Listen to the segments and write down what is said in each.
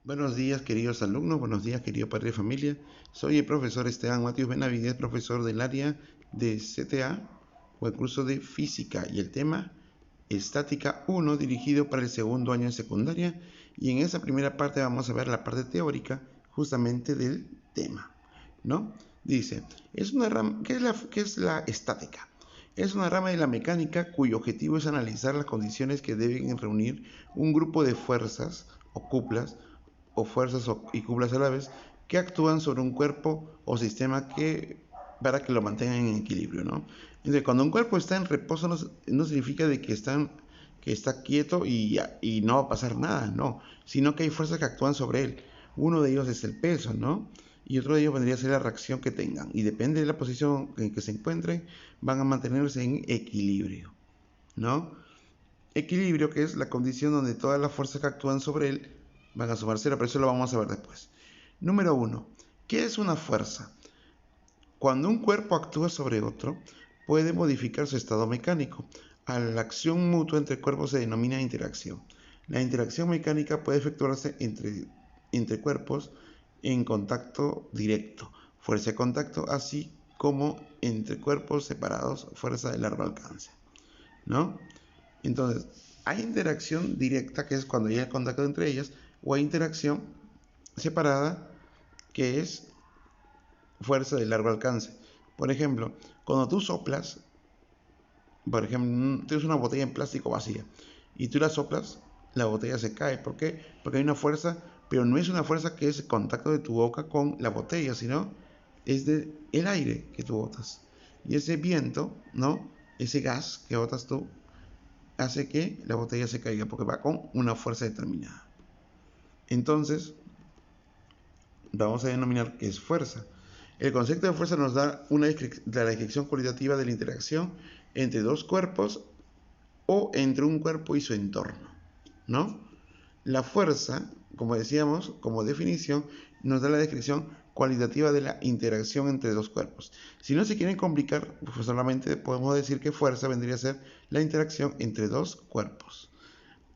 Buenos días, queridos alumnos, buenos días, querido padre de familia. Soy el profesor Esteban Matius Benavides, profesor del área de CTA o el curso de Física y el tema Estática 1, dirigido para el segundo año de secundaria. Y en esa primera parte vamos a ver la parte teórica justamente del tema, ¿no? Dice, ¿qué es la estática? Es una rama de la mecánica cuyo objetivo es analizar las condiciones que deben reunir un grupo de fuerzas o cuplas o fuerzas y cuplas a la vez que actúan sobre un cuerpo o sistema para que lo mantengan en equilibrio, ¿no? Entonces, cuando un cuerpo está en reposo no significa de que está quieto y no va a pasar nada, no, sino que hay fuerzas que actúan sobre él. Uno de ellos es el peso, ¿no? Y otro de ellos vendría a ser la reacción que tengan. Y depende de la posición en que se encuentren, van a mantenerse en equilibrio, ¿no? Equilibrio, que es la condición donde todas las fuerzas que actúan sobre él van a sumar cero, pero eso lo vamos a ver después. Número 1. ¿Qué es una fuerza? Cuando un cuerpo actúa sobre otro, puede modificar su estado mecánico. A la acción mutua entre cuerpos se denomina interacción. La interacción mecánica puede efectuarse entre cuerpos en contacto directo, fuerza de contacto, así como entre cuerpos separados, fuerza de largo alcance, ¿no? Entonces, hay interacción directa, que es cuando hay contacto entre ellas, o hay interacción separada, que es fuerza de largo alcance. Por ejemplo, cuando tú soplas, por ejemplo, tienes una botella en plástico vacía y tú la soplas, la botella se cae. ¿Por qué? Porque hay una fuerza, pero no es una fuerza que es el contacto de tu boca con la botella, sino es el aire que tú botas. Y ese viento, ¿no? Ese gas que botas tú, hace que la botella se caiga porque va con una fuerza determinada. Entonces, vamos a denominar que es fuerza. El concepto de fuerza nos da la descripción cualitativa de la interacción entre dos cuerpos o entre un cuerpo y su entorno, ¿no? La fuerza, como decíamos, como definición, nos da la descripción cualitativa de la interacción entre dos cuerpos. Si no se quieren complicar, pues solamente podemos decir que fuerza vendría a ser la interacción entre dos cuerpos.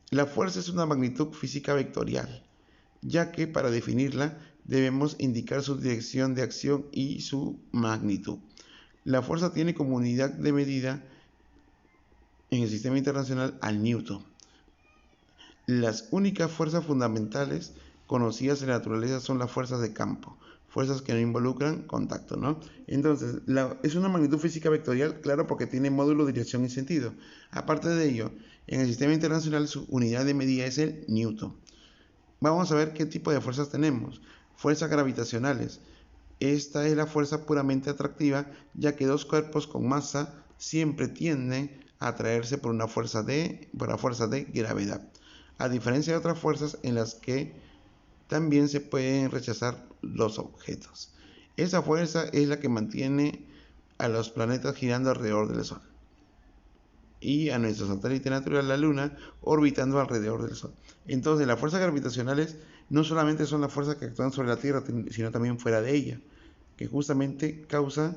La fuerza es una magnitud física vectorial, ya que para definirla debemos indicar su dirección de acción y su magnitud. La fuerza tiene como unidad de medida en el sistema internacional al Newton. Las únicas fuerzas fundamentales conocidas en la naturaleza son las fuerzas de campo, fuerzas que no involucran contacto, ¿no? Entonces, es una magnitud física vectorial, claro, porque tiene módulo, dirección y sentido. Aparte de ello, en el sistema internacional su unidad de medida es el Newton. Vamos a ver qué tipo de fuerzas tenemos. Fuerzas gravitacionales. Esta es la fuerza puramente atractiva, ya que dos cuerpos con masa siempre tienden a atraerse por la fuerza de gravedad, a diferencia de otras fuerzas en las que también se pueden rechazar los objetos. Esa fuerza es la que mantiene a los planetas girando alrededor del Sol y a nuestro satélite natural, la Luna, orbitando alrededor del Sol. Entonces, las fuerzas gravitacionales no solamente son las fuerzas que actúan sobre la Tierra, sino también fuera de ella, que justamente causa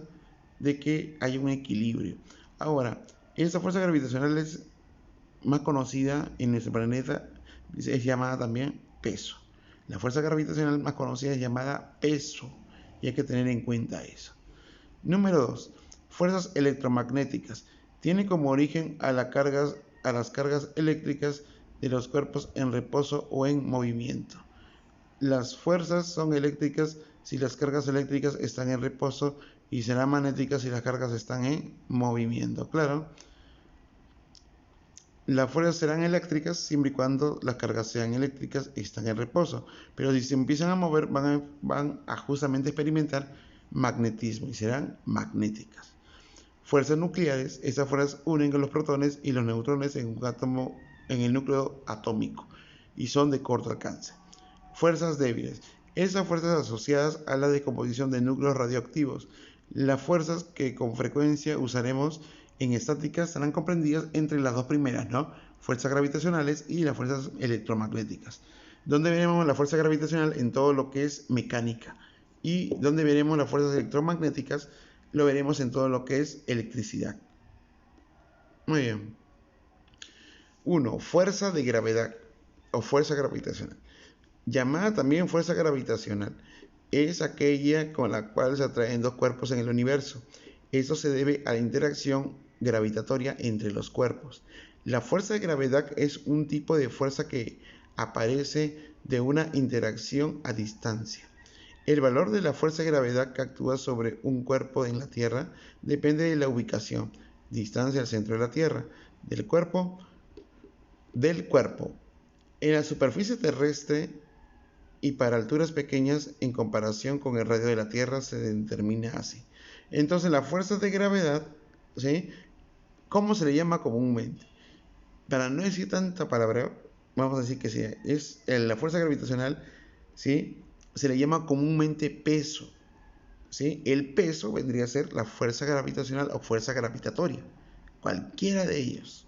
de que haya un equilibrio. Ahora, esta fuerza gravitacional es más conocida en nuestro planeta, es llamada también peso. La fuerza gravitacional más conocida es llamada peso, y hay que tener en cuenta eso. Número 2. Fuerzas electromagnéticas. Tiene como origen a las cargas eléctricas de los cuerpos en reposo o en movimiento. Las fuerzas son eléctricas si las cargas eléctricas están en reposo y serán magnéticas si las cargas están en movimiento. Claro, las fuerzas serán eléctricas siempre y cuando las cargas sean eléctricas y están en reposo. Pero si se empiezan a mover, van a justamente experimentar magnetismo y serán magnéticas. Fuerzas nucleares, esas fuerzas unen los protones y los neutrones en un átomo, en el núcleo atómico, y son de corto alcance. Fuerzas débiles, esas fuerzas asociadas a la decomposición de núcleos radioactivos. Las fuerzas que con frecuencia usaremos en estática estarán comprendidas entre las dos primeras, ¿no? Fuerzas gravitacionales y las fuerzas electromagnéticas. ¿Dónde veremos la fuerza gravitacional? En todo lo que es mecánica. Y donde veremos las fuerzas electromagnéticas, lo veremos en todo lo que es electricidad. Muy bien. 1. Fuerza de gravedad o fuerza gravitacional. llamada también fuerza gravitacional. Es aquella con la cual se atraen dos cuerpos en el universo. Esto se debe a la interacción gravitatoria entre los cuerpos. La fuerza de gravedad es un tipo de fuerza que aparece de una interacción a distancia. El valor de la fuerza de gravedad que actúa sobre un cuerpo en la Tierra depende de la ubicación, distancia al centro de la Tierra, del cuerpo. En la superficie terrestre y para alturas pequeñas en comparación con el radio de la Tierra se determina así. Entonces la fuerza de gravedad, ¿sí? ¿Cómo se le llama comúnmente? Para no decir tanta palabra, vamos a decir que sí, es la fuerza gravitacional, ¿sí? Se le llama comúnmente peso, ¿sí? El peso vendría a ser la fuerza gravitacional o fuerza gravitatoria, cualquiera de ellos.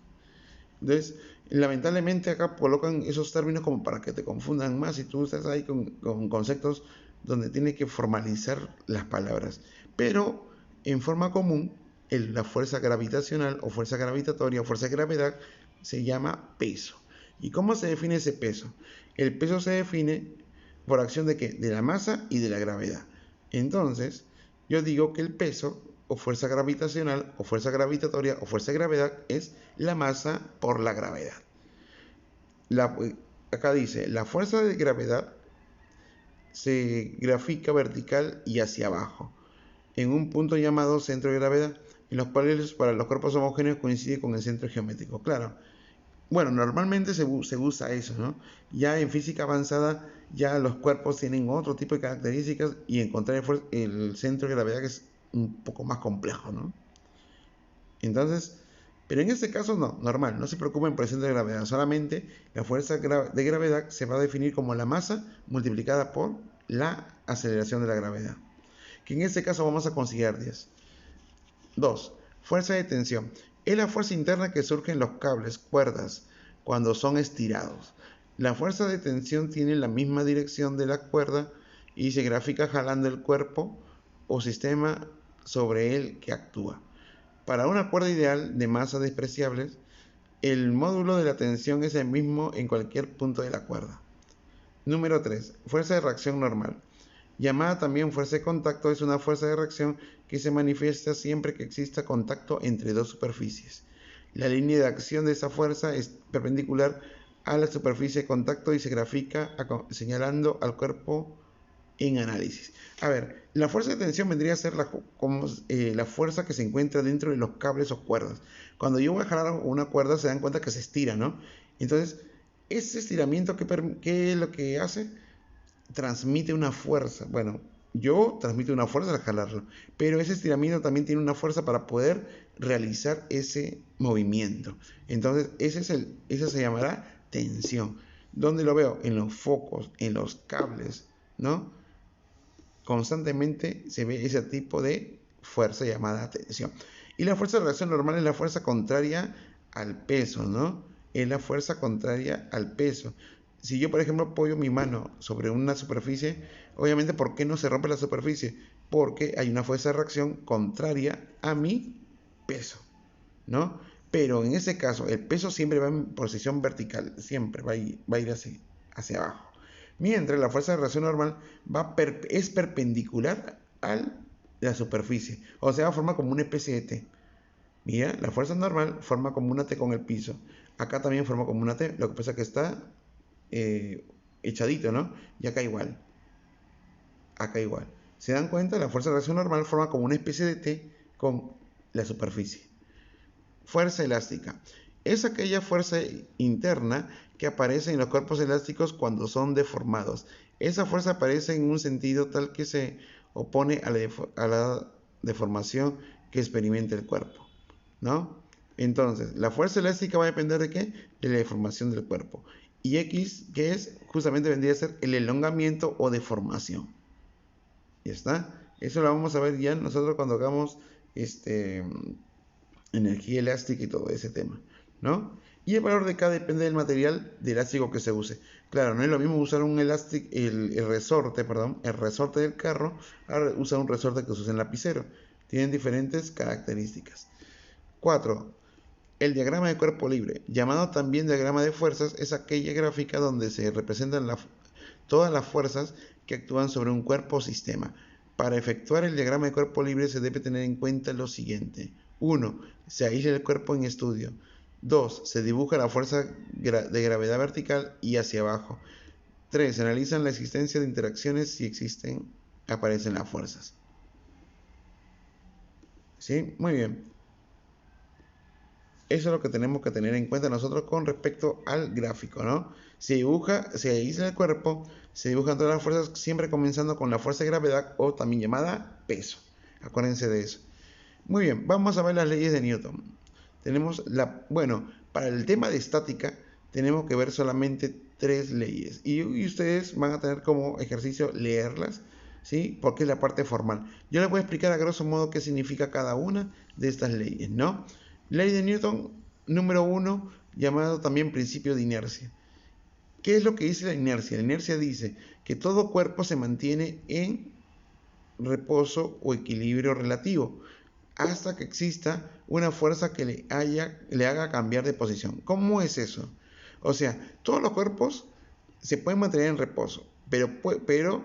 Entonces, lamentablemente acá colocan esos términos como para que te confundan más y tú estás ahí con conceptos donde tienes que formalizar las palabras. Pero en forma común, la fuerza gravitacional o fuerza gravitatoria o fuerza de gravedad se llama peso. ¿Y cómo se define ese peso? El peso se define por acción de ¿qué? De la masa y de la gravedad. Entonces, yo digo que el peso o fuerza gravitacional o fuerza gravitatoria o fuerza de gravedad es la masa por la gravedad. Acá dice, la fuerza de gravedad se grafica vertical y hacia abajo, en un punto llamado centro de gravedad, en los cuales para los cuerpos homogéneos coincide con el centro geométrico. Claro, bueno, normalmente se usa eso, ¿no? Ya en física avanzada, ya los cuerpos tienen otro tipo de características y encontrar el centro de gravedad es un poco más complejo, ¿no? Entonces, pero en este caso no, normal, no se preocupen por el centro de gravedad, solamente la fuerza de gravedad se va a definir como la masa multiplicada por la aceleración de la gravedad, que en este caso vamos a considerar 10. 2. Fuerza de tensión. Es la fuerza interna que surge en los cables, cuerdas, cuando son estirados. La fuerza de tensión tiene la misma dirección de la cuerda y se grafica jalando el cuerpo o sistema sobre él que actúa. Para una cuerda ideal de masa despreciable, el módulo de la tensión es el mismo en cualquier punto de la cuerda. Número 3. Fuerza de reacción normal. Llamada también fuerza de contacto, es una fuerza de reacción que se manifiesta siempre que exista contacto entre dos superficies. La línea de acción de esa fuerza es perpendicular a la superficie de contacto y se grafica señalando al cuerpo en análisis. A ver, la fuerza de tensión vendría a ser la fuerza que se encuentra dentro de los cables o cuerdas. Cuando yo voy a jalar una cuerda se dan cuenta que se estira, ¿no? Entonces, ese estiramiento, ¿qué es lo que hace? Transmite una fuerza. Bueno, yo transmito una fuerza al jalarlo, pero ese estiramiento también tiene una fuerza para poder realizar ese movimiento. Entonces, ese se llamará tensión. ¿Dónde lo veo? En los focos, en los cables, ¿no? Constantemente se ve ese tipo de fuerza llamada tensión. Y la fuerza de reacción normal es la fuerza contraria al peso, ¿no? Es la fuerza contraria al peso. Si yo, por ejemplo, apoyo mi mano sobre una superficie, obviamente, ¿por qué no se rompe la superficie? Porque hay una fuerza de reacción contraria a mi peso, ¿no? Pero en ese caso, el peso siempre va en posición vertical, siempre va a ir hacia abajo. Mientras la fuerza de reacción normal es perpendicular a la superficie, o sea, forma como una especie de T. Mira, la fuerza normal forma como una T con el piso. Acá también forma como una T, lo que pasa es que está echadito, ¿no? Y acá igual. Acá igual. ¿Se dan cuenta? La fuerza de reacción normal forma como una especie de T con la superficie. Fuerza elástica. Es aquella fuerza interna que aparece en los cuerpos elásticos cuando son deformados. Esa fuerza aparece en un sentido tal que se opone a la deformación que experimenta el cuerpo, ¿no? Entonces, la fuerza elástica va a depender de ¿qué? De la deformación del cuerpo. Y X, que es, justamente vendría a ser el elongamiento o deformación. ¿Ya está? Eso lo vamos a ver ya nosotros cuando hagamos energía elástica y todo ese tema, ¿no? Y el valor de K depende del material de elástico que se use. Claro, no es lo mismo usar un elástico, el resorte del carro, a usar un resorte que se usa en lapicero. Tienen diferentes características. 4. El diagrama de cuerpo libre, llamado también diagrama de fuerzas, es aquella gráfica donde se representan todas las fuerzas que actúan sobre un cuerpo o sistema. Para efectuar el diagrama de cuerpo libre se debe tener en cuenta lo siguiente. 1. Se aísla el cuerpo en estudio. 2. Se dibuja la fuerza de gravedad vertical y hacia abajo. 3. Se analizan la existencia de interacciones. Si existen, aparecen las fuerzas. ¿Sí? Muy bien. Eso es lo que tenemos que tener en cuenta nosotros con respecto al gráfico, ¿no? Se aísla el cuerpo, se dibujan todas las fuerzas, siempre comenzando con la fuerza de gravedad o también llamada peso. Acuérdense de eso. Muy bien, vamos a ver las leyes de Newton. Bueno, para el tema de estática tenemos que ver solamente 3 leyes y ustedes van a tener como ejercicio leerlas, ¿sí? Porque es la parte formal. Yo les voy a explicar a grosso modo qué significa cada una de estas leyes, ¿no? Ley de Newton número 1, llamado también principio de inercia. ¿Qué es lo que dice la inercia? La inercia dice que todo cuerpo se mantiene en reposo o equilibrio relativo hasta que exista una fuerza que le haga cambiar de posición. ¿Cómo es eso? O sea, todos los cuerpos se pueden mantener en reposo, pero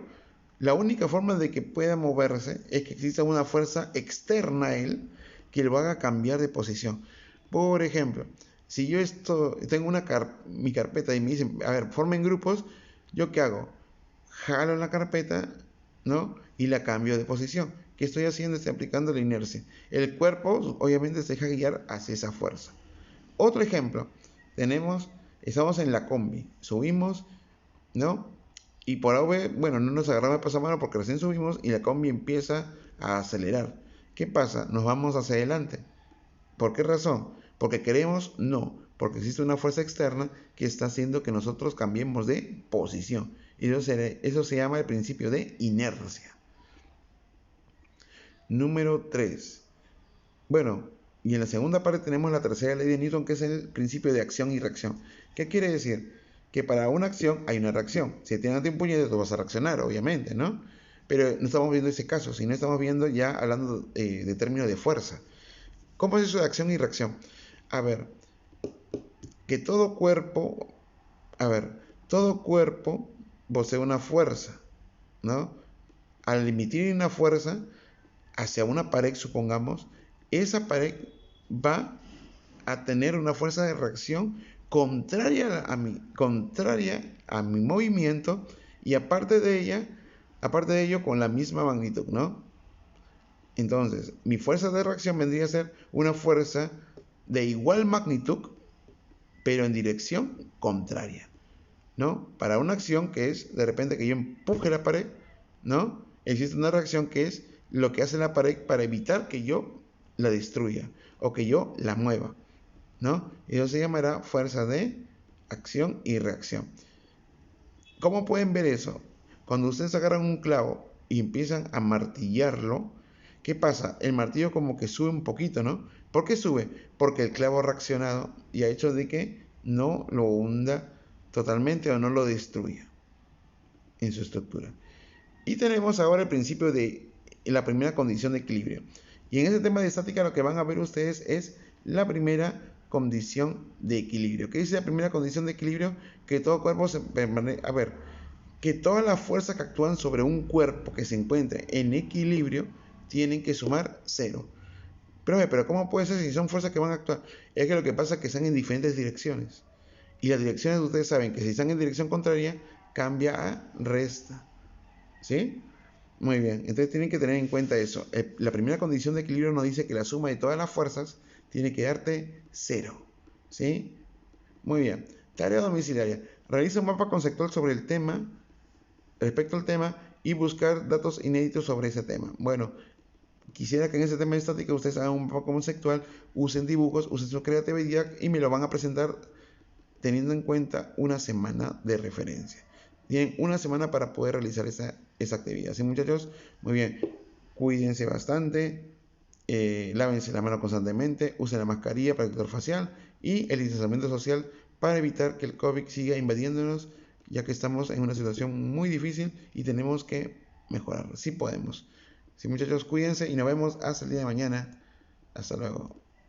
la única forma de que pueda moverse es que exista una fuerza externa a él que lo haga cambiar de posición. Por ejemplo, si yo tengo mi carpeta y me dicen, a ver, formen grupos, ¿yo qué hago? Jalo la carpeta, ¿no? Y la cambio de posición. ¿Qué estoy haciendo? Estoy aplicando la inercia. El cuerpo obviamente se deja guiar hacia esa fuerza. Otro ejemplo, estamos en la combi, subimos, ¿no? Y por AV, bueno, no nos agarramos de pasamano porque recién subimos y la combi empieza a acelerar. ¿Qué pasa? Nos vamos hacia adelante. ¿Por qué razón? ¿Porque queremos? No, porque existe una fuerza externa que está haciendo que nosotros cambiemos de posición. Y eso se llama el principio de inercia. Número 3. Bueno, y en la segunda parte tenemos la tercera ley de Newton, que es el principio de acción y reacción. ¿Qué quiere decir? Que para una acción hay una reacción. Si tienes un puñete, tú vas a reaccionar, obviamente, ¿no? Pero no estamos viendo ese caso, sino estamos viendo ya hablando de términos de fuerza. ¿Cómo es eso de acción y reacción? A ver, que todo cuerpo posee una fuerza, ¿no? Al emitir una fuerza hacia una pared, supongamos, esa pared va a tener una fuerza de reacción contraria a mi movimiento y aparte de ello con la misma magnitud, ¿no? Entonces, mi fuerza de reacción vendría a ser una fuerza de igual magnitud, pero en dirección contraria, ¿no? Para una acción que es, de repente, que yo empuje la pared, ¿no? Existe una reacción que es lo que hace la pared para evitar que yo la destruya o que yo la mueva, ¿no? Eso se llamará fuerza de acción y reacción. ¿Cómo pueden ver eso? Cuando ustedes agarran un clavo y empiezan a martillarlo, ¿qué pasa? El martillo como que sube un poquito, ¿no? ¿Por qué sube? Porque el clavo ha reaccionado y ha hecho de que no lo hunda totalmente o no lo destruya en su estructura. Y tenemos ahora el principio de la primera condición de equilibrio. Y en este tema de estática lo que van a ver ustedes es la primera condición de equilibrio. ¿Qué dice la primera condición de equilibrio? Que todo cuerpo se permanece... A ver, que todas las fuerzas que actúan sobre un cuerpo que se encuentre en equilibrio tienen que sumar 0. Pero ¿cómo puede ser si son fuerzas que van a actuar? Es que lo que pasa es que están en diferentes direcciones. Y las direcciones ustedes saben que si están en dirección contraria, cambia a resta. ¿Sí? Muy bien, entonces tienen que tener en cuenta eso. La primera condición de equilibrio nos dice que la suma de todas las fuerzas tiene que darte 0. ¿Sí? Muy bien. Tarea domiciliaria. Realiza un mapa conceptual sobre el tema, respecto al tema, y buscar datos inéditos sobre ese tema. Bueno, quisiera que en ese tema de estática ustedes hagan un mapa conceptual, usen dibujos, usen su creatividad y me lo van a presentar teniendo en cuenta una semana de referencia. Tienen una semana para poder realizar esa actividad. ¿Sí, muchachos? Muy bien. Cuídense bastante. Lávense la mano constantemente. Usen la mascarilla, protector facial y el distanciamiento social para evitar que el COVID siga invadiéndonos, ya que estamos en una situación muy difícil y tenemos que mejorar. Sí podemos. Sí, muchachos, cuídense y nos vemos hasta el día de mañana. Hasta luego.